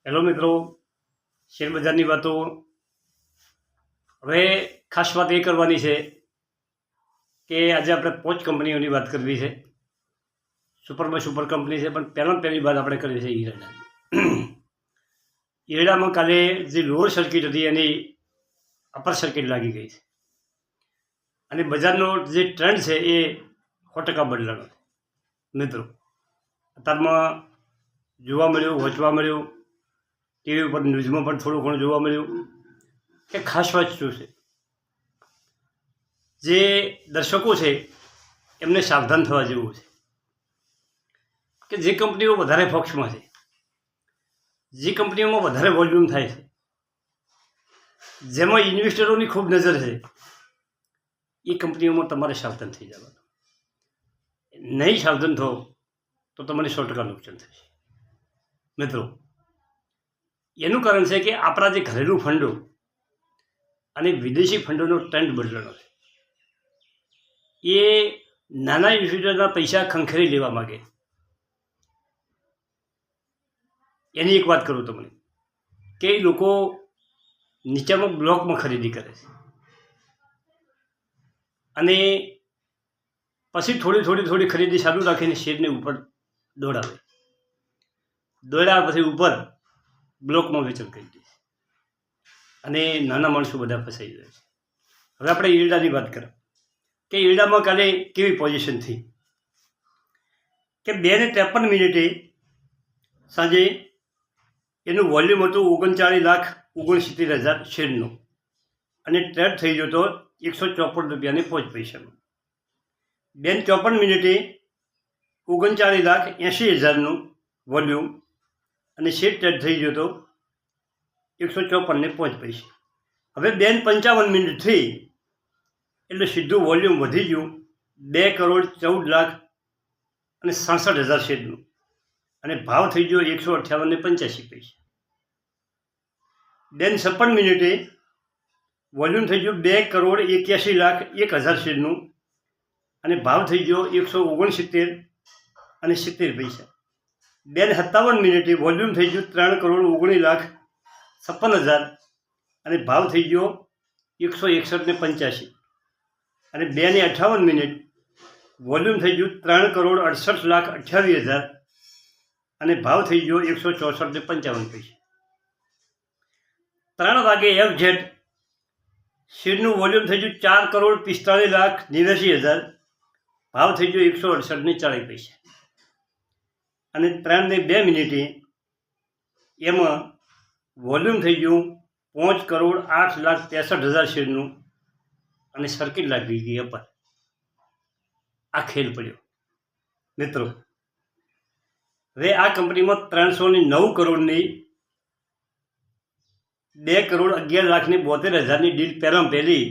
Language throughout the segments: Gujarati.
હેલો મિત્રો, શેરબજારની વાતો. હવે ખાસ વાત એ કરવાની છે કે આજે આપણે 5 કંપનીઓની વાત કરવી છે. સુપરમાં સુપર કંપની છે, પણ પહેલી વાત આપણે કરવી છે ઈરડાની. ઈરડામાં કાલે જે લોઅર સર્કિટ હતી એની અપર સર્કિટ લાગી ગઈ છે અને બજારનો જે ટ્રેન્ડ છે એ 100% બદલાનો છે. મિત્રો, અત્યારમાં જોવા મળ્યું, વાંચવા મળ્યું, ટીવી ઉપર ન્યૂઝમાં પણ થોડું ઘણું જોવા મળ્યું કે ખાસ વાત શું છે, જે દર્શકો છે એમને સાવધાન થવા જેવું છે કે જે કંપનીઓ વધારે ફોક્સમાં છે, જે કંપનીઓમાં વધારે વોલ્યુમ થાય છે, જેમાં ઇન્વેસ્ટરોની ખૂબ નજર છે, એ કંપનીઓમાં તમારે સાવધાન થઈ જવાનું. નહીં સાવધાન થો તો તમને 100% નુકસાન થશે. મિત્રો, એનું કારણ છે કે આપણા જે ઘરેલું ફંડો અને વિદેશી ફંડોનો ટ્રેન્ડ બદલાનો છે. એ નાના ઇન્વેસ્ટરના પૈસા ખંખેરી લેવા માગે. એની એક વાત કરું તમને કે એ લોકો નીચામાં બ્લોકમાં ખરીદી કરે છે અને પછી થોડી ખરીદી ચાલુ રાખીને શેરને ઉપર દોડ્યા પછી ઉપર બ્લોકમાં વેચાણ કરી દે છે અને નાના માણસો બધા ફસાઈ જાય છે. હવે આપણે ઈરડાની વાત કરીએ કે ઈરડામાં કાલે કેવી પોઝિશન થઈ કે 2:53 સાંજે એનું વોલ્યુમ હતું 39,69,000 શેરનું અને ટ્રેડ થઈ ગયો હતો 154 રૂપિયાને 5 પૈસાનું. 2:54 39,80,000નું વોલ્યુમ અને શેર ટ્રેડ થઈ ગયો હતો 154 ને 5 પૈસા. હવે 2:55 થઈ એટલે સીધું વોલ્યુમ વધી ગયું 2,14,67,000 શેરનું અને ભાવ થઈ ગયો 158 ને 85 પૈસા. 2:56 વોલ્યુમ થઈ ગયું 2,81,01,000 શેરનું અને ભાવ થઈ ગયો 169 અને 70 પૈસા. 2:57 વોલ્યુમ થઈ ગયું 3,19,56,000 અને ભાવ થઈ ગયો 161 ને 85 અને 2:58 વોલ્યુમ થઈ ગયું 3,68,28,000 અને ભાવ થઈ ગયો 164 ને 55 પૈસા. 3 વાગે FZ શેરનું વોલ્યુમ થઈ ગયું 4,45,89,000 ભાવ થઈ ગયો 168 ને 40 પૈસા અને 3:02 એમાં વોલ્યુમ થઈ ગયું 5,08,63,000 શેરનું અને સર્કિટ લાગી ગઈ અપર. આ ખેલ પડ્યો મિત્રો. હવે આ કંપનીમાં 309 કરોડની 2,11,72,000ની ડીલ પહેલી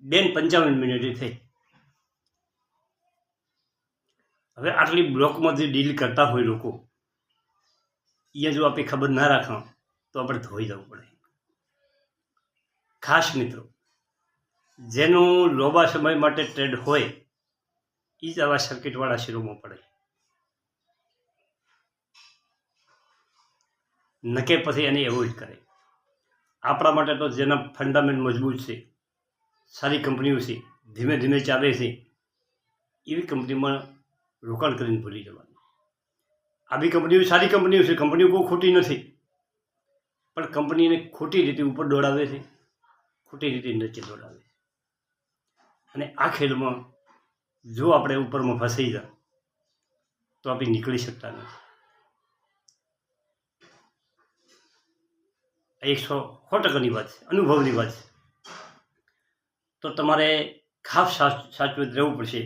2:55 થઈ. હવે આટલી બ્લોકમાં જે ડીલ કરતા હોય લોકો, એ જો આપણે ખબર ના રાખો તો આપણે ધોઈ જવું પડે. ખાસ મિત્રો, જેનું લાંબા સમય માટે ટ્રેડ હોય એ જ આવા સર્કિટવાળા શેરોમાં પડે. નકે પછી એને એવોઇડ કરે. આપણા માટે તો જેના ફંડામેન્ટ મજબૂત છે, સારી કંપનીઓ છે, ધીમે ધીમે ચાલે છે, એવી કંપનીમાં રોકાણ કરીને ભૂલી જવાનું. આવી કંપનીઓ સારી કંપનીઓ છે, કંપનીઓ કોઈ ખોટી નથી, પણ કંપનીને ખોટી રીતે ઉપર દોડાવે છે, ખોટી રીતે નીચે દોડાવે છે. અને આ ખેલમાં જો આપણે ઉપરમાં ફસાઈ જાય તો આપણે નીકળી શકતા નથી. 100% વાત છે, અનુભવની વાત છે. તો તમારે ખાસ સાચવીત રહેવું પડશે.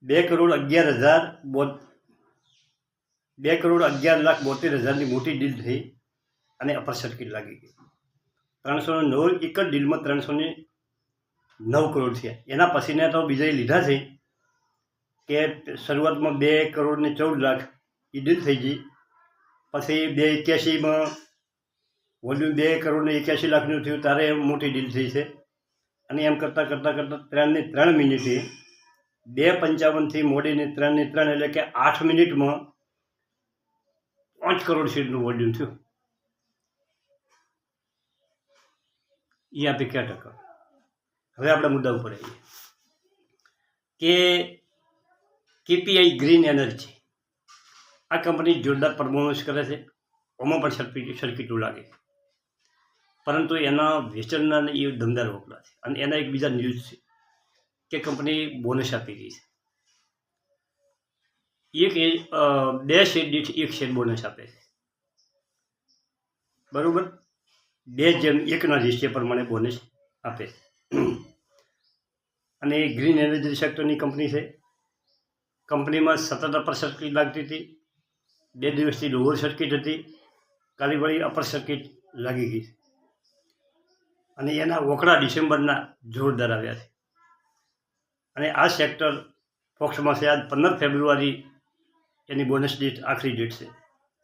2,11,72,000ની મોટી ડીલ થઈ અને અપર સર્કિટ લાગી ગઈ. 309 એક જ ડીલમાં 309 કરોડ થયા. એના પછીના તો બીજા લીધા છે કે શરૂઆતમાં 2,14,14,00,000 એ ડીલ થઈ ગઈ. પછી 2,81 વોલ્યુમ 2,81,00,000નું થયું ત્યારે મોટી ડીલ થઈ છે અને એમ કરતાં 3:03 2:55 મોડીને 3:03 એટલે કે 8 મિનિટમાં 5 કરોડ શેરનું વોલ્યુમ થયું. એ આપે ક્યાં ટકા. હવે આપણા મુદ્દા ઉપર આવીએ કે કેપીઆઈ ગ્રીન એનર્જી આ કંપની જોરદાર પરફોર્મન્સ કરે છે. ઓમાં પણ સર્કિટો લાગે, પરંતુ એના વેચાણના એ દમદાર વપરા છે. અને એના એક બીજા ન્યૂઝ છે કે કંપની બોનસ આપી રહી છે. 2 શેર દીઠ 1 શેર બોનસ આપે છે, બરાબર. 2:1 રેશિયો પ્રમાણે બોનસ આપે છે. અને એ ગ્રીન એનર્જી સેક્ટરની કંપની છે. કંપનીમાં સતત અપર સર્કિટ લાગતી હતી. 2 દિવસથી લોઅર સર્કિટ હતી, કાલે વળી અપર સર્કિટ લાગી ગઈ. અને એના વોકડા ડિસેમ્બરના જોરદાર આવ્યા છે. અને આ સેક્ટર ફોક્સમાં છે. આજ 15 ફેબ્રુઆરી એની બોનસ ડેટ આખરી ડેટ છે.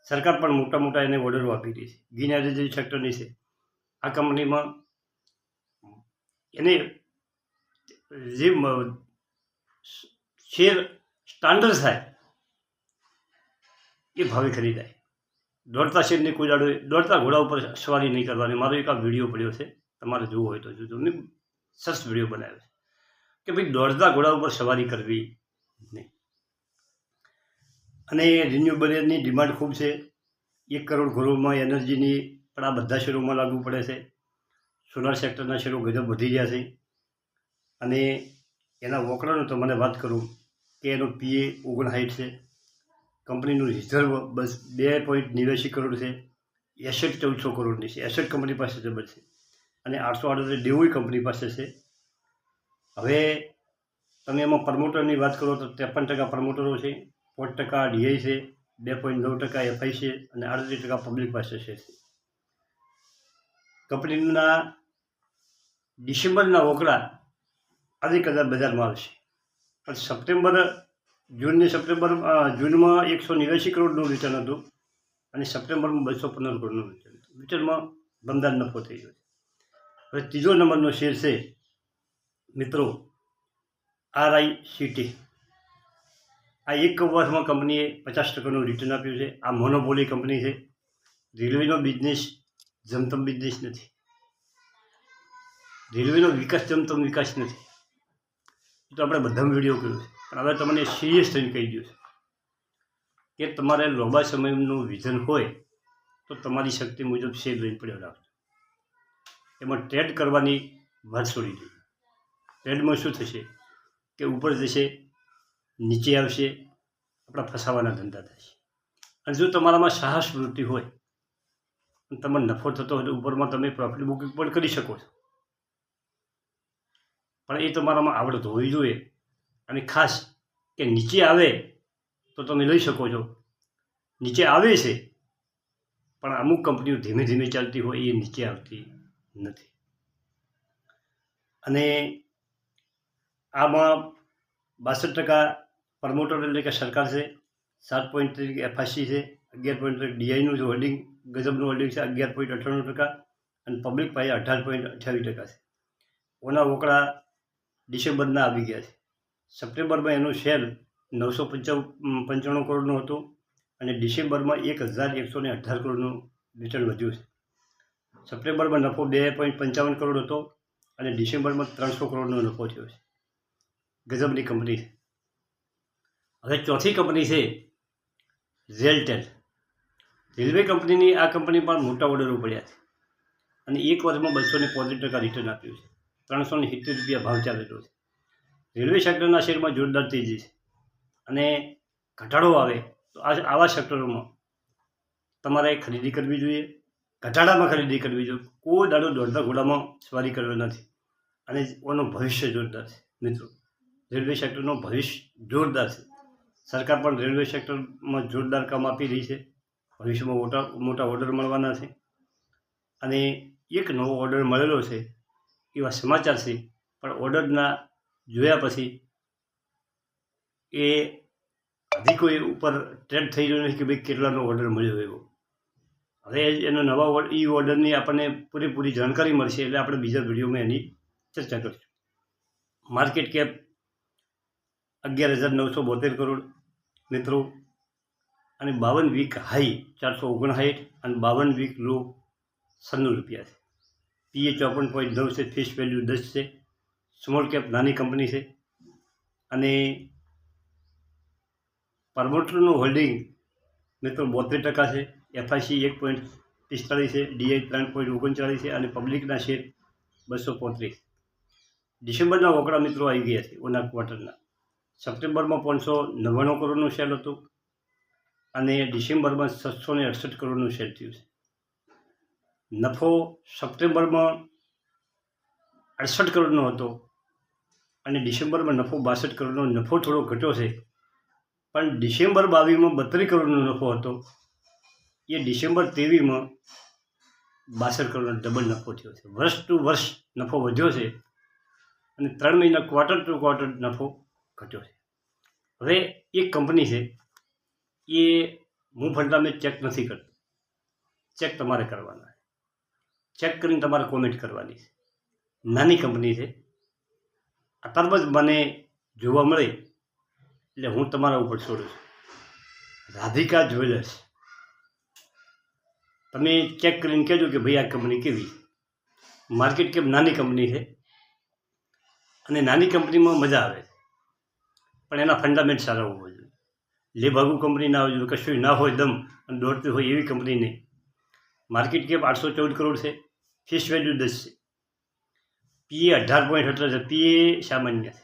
સરકાર પણ મોટા મોટા એને ઓર્ડરો આપી રહી છે. ગ્રીન એનર્જી સેક્ટરની છે આ કંપનીમાં. એને જે શેર સ્ટાન્ડર્ડ થાય એ ભાવે ખરીદાય. દોડતા શેરની કોઈ દાડો દોડતા ઘોડા ઉપર સવારી નહીં કરવાની. મારો એક આ વિડીયો પડ્યો છે, તમારે જોવો હોય તો જોજો. મેં સરસ વિડીયો બનાવ્યો છે કે ભાઈ દોડતા ઘોડા ઉપર સવારી કરવી નહીં. અને રિન્યુએબલની ડિમાન્ડ ખૂબ છે. 1 કરોડ ઘરોમાં એનર્જીની પણ આ બધા શેરોમાં લાગુ પડે છે. સોલાર સેક્ટરના શેરો ગજબ વધી ગયા છે. અને એના વોકડાનું તો મને વાત કરું કે એનો પીએ 59 છે. કંપનીનું રિઝર્વ બસ 2.89 કરોડ છે. એસેટ 1400 કરોડની છે. એસેટ કંપની પાસે જબર છે. અને 838 દેવું કંપની પાસે છે. હવે તમે એમાં પ્રમોટરની વાત કરો તો 53% પ્રમોટરો છે, 5% ડીઆઈ છે, 2.9% એફઆઈ છે અને 38% પબ્લિક પાસે છે. કંપનીના ડિસેમ્બરના વોકડા આજે કદાચ બજારમાં આવશે, પણ જૂનમાં 189 કરોડનું રિટર્ન હતું અને સપ્ટેમ્બરમાં 215 કરોડનું રિટર્ન હતું. રિટર્નમાં દમદાર નફો થઈ ગયો છે. હવે ત્રીજો નંબરનો શેર છે મિત્રો RICT. આ 1 વર્ષમાં કંપનીએ 50%નું રિટર્ન આપ્યું છે. આ મોનોપોલી કંપની છે. રેલવેનો બિઝનેસ જમતમ બિઝનેસ નથી. રેલવેનો વિકાસ જમતમ વિકાસ નથી. તો આપણે બધા વિડીયો કર્યો છે, પણ હવે તમને સિરિયસ થઈને કહી દઉં કે તમારે લાંબા સમયનું વિઝન હોય તો તમારી શક્તિ મુજબ શેર લઈને પડ્યો રાખજો. એમાં ટ્રેડ કરવાની વાત છોડી દો. ટ્રેડમાં શું થશે કે ઉપર જશે, નીચે આવશે, આપણા ફસાવાના ધંધા થશે. અને જો તમારામાં સાહસ વૃત્તિ હોય અને તમને નફો થતો હોય તો ઉપરમાં તમે પ્રોફિટ બુકિંગ પણ કરી શકો છો, પણ એ તમારામાં આવડત હોવી જોઈએ. અને ખાસ કે નીચે આવે તો તમે લઈ શકો છો. નીચે આવે છે પણ અમુક કંપનીઓ ધીમે ધીમે ચાલતી હોય એ નીચે આવતી નથી. અને આમાં 62% પ્રમોટર એટલે કે સરકાર છે, 7.3 એફઆઈસી છે, 11.3 ડીઆઈનું હોલ્ડિંગ ગજબનું હોલ્ડિંગ છે 11.98%, અને પબ્લિક પાસે 18.28% છે. ઓના વોકડા ડિસેમ્બરના આવી ગયા છે. સપ્ટેમ્બરમાં એનું શેર 995 કરોડનું હતું અને ડિસેમ્બરમાં 1118 કરોડનું રિટર્ન વધ્યું છે. સપ્ટેમ્બરમાં નફો 2.55 કરોડ હતો અને ડિસેમ્બરમાં 300 કરોડનો નફો થયો છે. ગજબની કંપની છે. હવે ચોથી કંપની છે રેલટેલ. રેલવે કંપનીની આ કંપની પણ મોટા ઓર્ડરો પડ્યા છે અને 1 વર્ષમાં 235% રિટર્ન આપ્યું છે. 370 રૂપિયા ભાવ ચાલેલો છે. રેલવે સેક્ટરના શેરમાં જોરદાર તેજી છે. અને ઘટાડો આવે તો આવા સેક્ટરોમાં તમારે ખરીદી કરવી જોઈએ. ઘટાડામાં ખરીદી કરવી જોઈએ. કોઈ દાડો દોડતા ઘોડામાં સવારી કરવી નથી. અને ઓનું ભવિષ્ય જોરદાર છે મિત્રો. રેલવે સેક્ટરનું ભવિષ્ય જોરદાર છે. સરકાર પણ રેલવે સેક્ટરમાં જોરદાર કામ આપી રહી છે. ભવિષ્યમાં મોટા ઓર્ડર મળવાના છે. અને એક નવો ઓર્ડર મળેલો છે એવા સમાચાર છે, પણ ઓર્ડરના જોયા પછી એ હજી કોઈ ઉપર ટ્રેડ થઈ રહ્યો નથી કે ભાઈ કેટલાનો ઓર્ડર મળ્યો એવો. હવે એનો નવા ઓર્ડરની આપણને પૂરેપૂરી જાણકારી મળશે એટલે આપણે બીજા વિડીયોમાં એની ચર્ચા કરીશું. માર્કેટ કેપ 11,972 કરોડ મિત્રો. અને 52 વીક હાઈ 459 અને 52 વીક લો 96 રૂપિયા છે. પીએ 54.9 છે, ફેસ વેલ્યુ 10 છે, સ્મોલ કેપ નાની કંપની છે અને પ્રમોટરનું હોલ્ડિંગ મિત્રો 72% છે, એફઆઈસી 1.45 છે, ડીઆઈ 3.39 છે અને પબ્લિકના શેર 235. ડિસેમ્બરના રોકડા મિત્રો આવી ગયા છે ઓના ક્વાર્ટરના. સપ્ટેમ્બરમાં 599 કરોડનું સેલ હતું અને ડિસેમ્બરમાં 668 કરોડનું સેલ થયું છે. નફો સપ્ટેમ્બરમાં 68 કરોડનો હતો અને ડિસેમ્બરમાં નફો 62 કરોડનો નફો થોડો ઘટ્યો છે, પણ ડિસેમ્બર 22માં 32 કરોડનો નફો હતો, એ ડિસેમ્બર 23માં 62 કરોડનો ડબલ નફો થયો છે. વર્ષ ટુ વર્ષ નફો વધ્યો છે અને 3 મહિના ક્વાર્ટર ટુ ક્વાર્ટર નફો ઘટ્યો છે. હવે એક કંપની છે એ હું ફંડામેન્ટ ચેક નથી કરતો, ચેક તમારે કરવાના, ચેક કરીને તમારે કોમેન્ટ કરવાની છે. નાની કંપની છે, અત્યારમાં જ મને જોવા મળે એટલે હું તમારા ઉપર છોડું છું. રાધિકા જ્વેલર્સ, તમે ચેક કરીને કહેજો કે ભાઈ આ કંપની કેવી. માર્કેટ કેપ નાની કંપની છે અને નાની કંપનીમાં મજા આવે છે, પણ એના ફંડામેન્ટ સારા હોવા જોઈએ. લેભાગુ કંપની ના હોવી જોઈએ, કશું ના હોય દમ અને દોડતી હોય એવી કંપની નહીં. માર્કેટ કેપ 814 કરોડ છે, ફેસ વેલ્યુ 10 છે, પીએ 18.18 છે, પીએ સામાન્ય છે,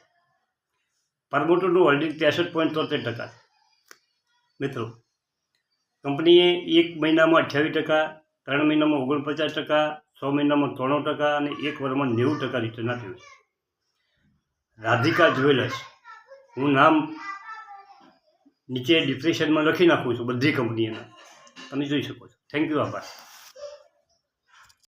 પ્રમોટરનું હોલ્ડિંગ 63.73% છે. મિત્રો કંપનીએ 1 મહિનામાં 28%, 3 મહિનામાં 49%, 6 મહિનામાં 93% અને 1 વર્ષમાં 90% રિટર્ન આપ્યું છે. રાધિકા જ્વેલર્સ, હું નામ નીચે ડિસ્ક્રિપ્શનમાં લખી નાખું છું બધી કંપનીઓના, તમે જોઈ શકો છો. થેન્ક યુ, આભાર.